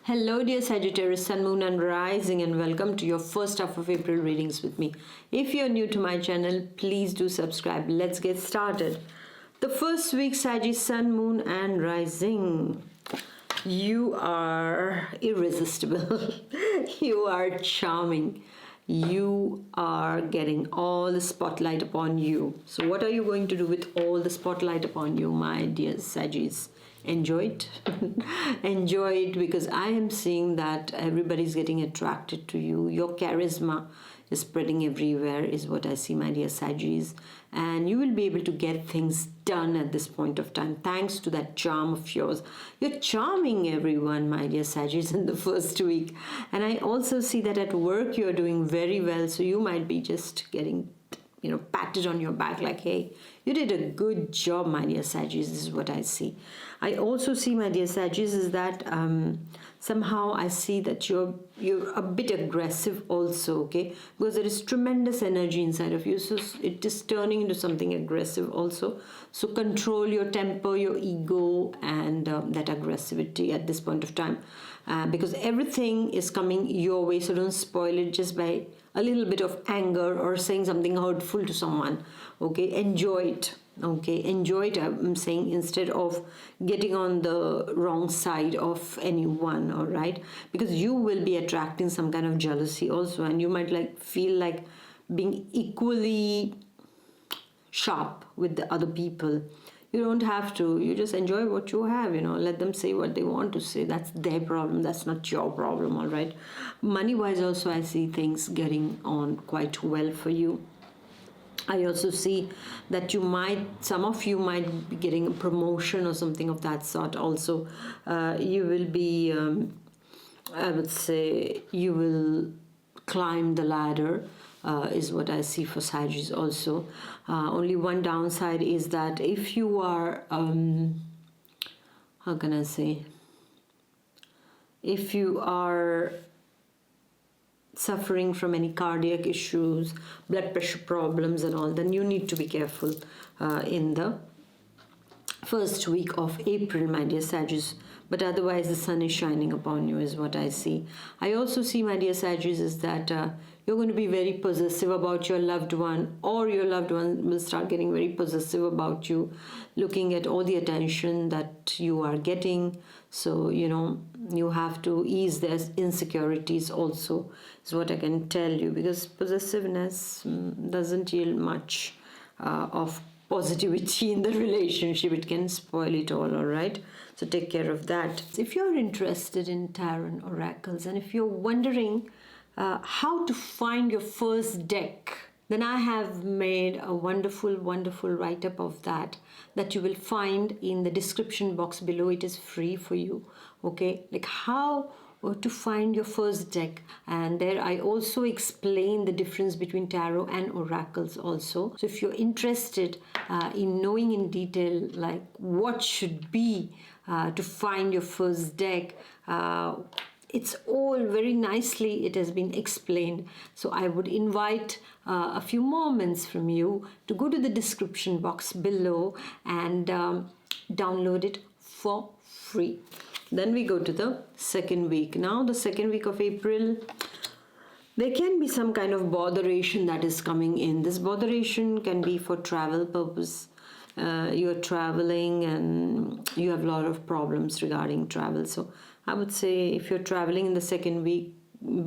Hello dear Sagittarius, Sun, Moon and Rising, and welcome to your first half of April readings with me. If you're new to my channel, please do subscribe. Let's get started. The first week, Sagittarius, Sun, Moon and Rising. You are irresistible. You are charming. You are getting all the spotlight upon you. So what are you going to do with all the spotlight upon you, my dear Sagittarius? Enjoy it. Enjoy it, because I am seeing that everybody's getting attracted to you. Your charisma is spreading everywhere is what I see, my dear Sagittarius, and you will be able to get things done at this point of time thanks to that charm of yours. You're charming everyone, my dear Sagittarius, in the first week, and I also see that at work you're doing very well, so you might be just getting patted on your back like, hey, you did a good job, my dear Sagittarius. This is what I see. I also see, my dear Sagittarius, is that somehow I see that you're a bit aggressive also, okay? Because there is tremendous energy inside of you, so it is turning into something aggressive also. So control your temper, your ego, and that aggressivity at this point of time, because everything is coming your way, so don't spoil it just by a little bit of anger or saying something hurtful to someone. Okay, enjoy it. Okay, enjoy it, I'm saying, instead of getting on the wrong side of anyone. All right, because you will be attracting some kind of jealousy also, and you might feel like being equally sharp with the other people. You don't have to. You just enjoy what you have, let them say what they want to say. That's their problem. That's not your problem, all right? Money-wise also, I see things getting on quite well for you. I also see that some of you might be getting a promotion or something of that sort also. You will be, I would say, you will climb the ladder. Is what I see for Sagittarius also. Only one downside is that if you are, how can I say, if you are suffering from any cardiac issues, blood pressure problems and all, then you need to be careful in the first week of April, my dear Sagittarius. But otherwise the sun is shining upon you is what I see. I also see, my dear Sagittarius, is that you're going to be very possessive about your loved one, or your loved one will start getting very possessive about you, looking at all the attention that you are getting. So, you have to ease their insecurities also, is what I can tell you, because possessiveness doesn't yield much of positivity in the relationship. It can spoil it all right? So take care of that. If you're interested in tarot oracles, and if you're wondering how to find your first deck, then I have made a wonderful write-up of that you will find in the description box below. It is free for you, okay? Like how to find your first deck, and there I also explain the difference between tarot and oracles also. So if you're interested in knowing in detail like what should be to find your first deck, it's all very nicely, it has been explained. So I would invite a few moments from you to go to the description box below and download it for free. Then we go to the second week. Now the second week of April, there can be some kind of botheration that is coming in. This botheration can be for travel purpose. You're traveling and you have a lot of problems regarding travel. So I would say if you're traveling in the second week,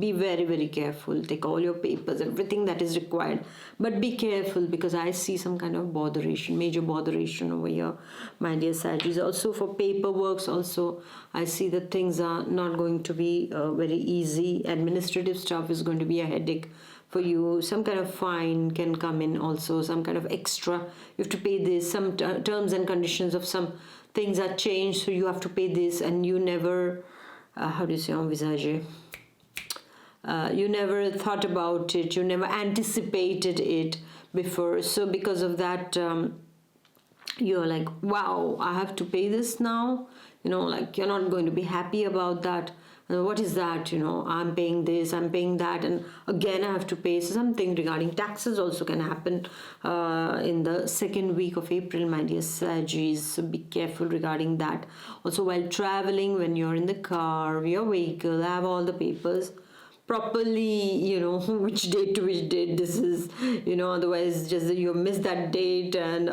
be very careful. Take all your papers, everything that is required, but be careful, because I see some kind of botheration, major botheration over here, my dear Sagittarius. Also for paperwork also, I see that things are not going to be very easy. Administrative stuff is going to be a headache for you. Some kind of fine can come in also, some kind of extra. You have to pay this, some terms and conditions of some things are changed, so you have to pay this, and you never, how do you say, envisager? You never thought about it, you never anticipated it before. So because of that, you're like, wow, I have to pay this now. like you're not going to be happy about that. What is that? I'm paying this, I'm paying that, and again I have to pay something. Regarding taxes also can happen in the second week of April, my dear Saggies. So be careful regarding that. Also, while traveling, when you're in the car, your vehicle, have all the papers properly, which date to which date this is, otherwise just you miss that date and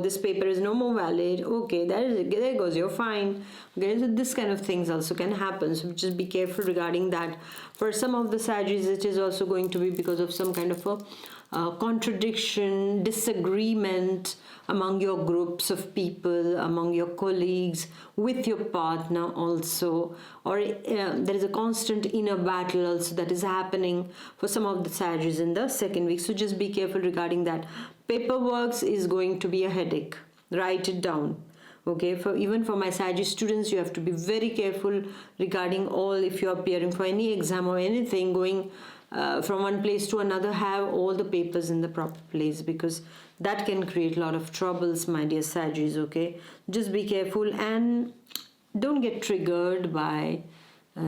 this paper is no more valid. Okay, there goes your fine. Okay, so this kind of things also can happen, so just be careful regarding that. For some of the Saggies, it is also going to be because of some kind of a contradiction, disagreement among your groups of people, among your colleagues, with your partner also, or there is a constant inner battle also that is happening for some of the Saggies in the second week. So just be careful regarding that. Paperwork is going to be a headache. Write it down. Okay, even for my Sagittarius students, you have to be very careful regarding all. If you are appearing for any exam or anything, going from one place to another, have all the papers in the proper place, because that can create a lot of troubles, my dear Sagittarius. Okay, just be careful and don't get triggered by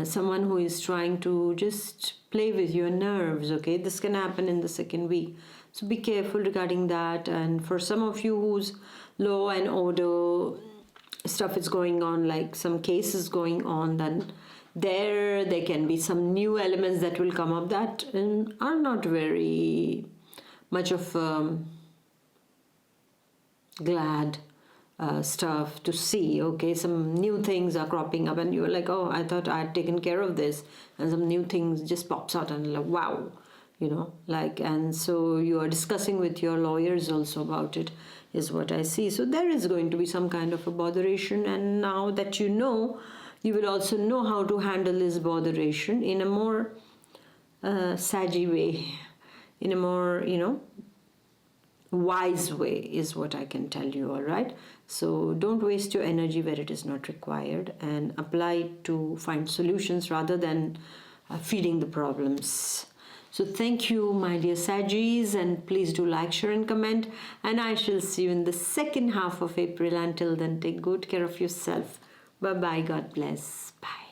someone who is trying to just play with your nerves. Okay, this can happen in the second week, so be careful regarding that. And for some of you whose law and order stuff is going on, like some cases going on, then there can be some new elements that will come up that are not very much of glad stuff to see. Okay, some new things are cropping up and you're like, oh, I thought I had taken care of this, and some new things just pops out and like, wow, and so you are discussing with your lawyers also about it, is what I see. So there is going to be some kind of a botheration, and now that you will also know how to handle this botheration in a more saggy way, in a more, wise way, is what I can tell you. All right, so don't waste your energy where it is not required, and apply it to find solutions rather than feeding the problems. So thank you, my dear Saggies, and please do like, share and comment, and I shall see you in the second half of April. Until then, take good care of yourself. Bye bye. God bless. Bye.